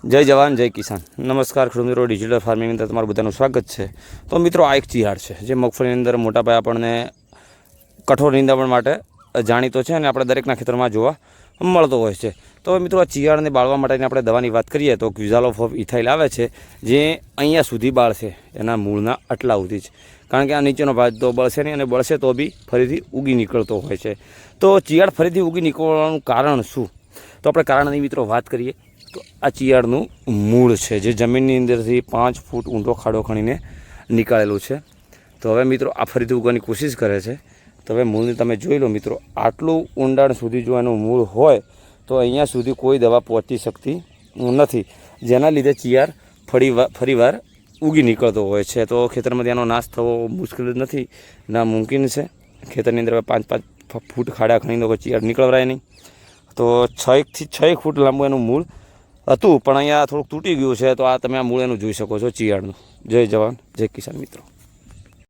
જય જવાન જય કિસાન. નમસ્કાર ખેડૂત મિત્રો, ડિજિટલ ફાર્મિંગ અંદર તમારું બધાનું સ્વાગત છે. તો મિત્રો, આ એક ચિયાડ છે જે મગફળીની અંદર મોટા પાયે આપણને કઠોર નિંદામણ માટે જાણીતો છે અને આપણે દરેકના ખેતરમાં જોવા મળતો હોય છે. તો મિત્રો, આ ચિયાડને બાળવા માટેની આપણે દવાની વાત કરીએ તો ક્વિઝાલોફ ઓફ ઇથાઇલ આવે છે, જે અહીંયા સુધી બાળશે એના મૂળના આટલા સુધી જ, કારણ કે આ નીચેનો ભાગ તો બળશે નહીં, અને બળશે તો બી ફરીથી ઉગી નીકળતો હોય છે. તો ચિયાડ ફરીથી ઉગી નીકળવાનું કારણ શું? તો આપણે કારણની મિત્રો વાત કરીએ તો આ ચિયાડનું મૂળ છે, જે જમીનની અંદરથી 5 ફૂટ ઊંડો ખાડો ખણીને નીકાળેલું છે. તો હવે મિત્રો, આ ફરીથી ઉગવાની કોશિશ કરે છે. તો હવે મૂળને તમે જોઈ લો મિત્રો, આટલું ઊંડાણ સુધી જો એનું મૂળ હોય તો અહીંયા સુધી કોઈ દવા પહોંચી શકતી નથી, જેના લીધે ચિયાડ ફરીવાર ઉગી નીકળતો હોય છે. તો ખેતરમાં તેનો નાશ થવો મુશ્કેલ નથી, ના મુમકિન છે. ખેતરની અંદર 5 ફૂટ ખાડા ખણીને કોઈ ચિયાડ નીકળવાય નહીં. તો 6 થી 6 ફૂટ લાંબુ એનું મૂળ હતું, પણ અહીંયા થોડુંક તૂટી ગયું છે. તો આ તમે આ મૂળ એનું જોઈ શકો છો ચિયાડનું. જય જવાન જય કિસાન મિત્રો.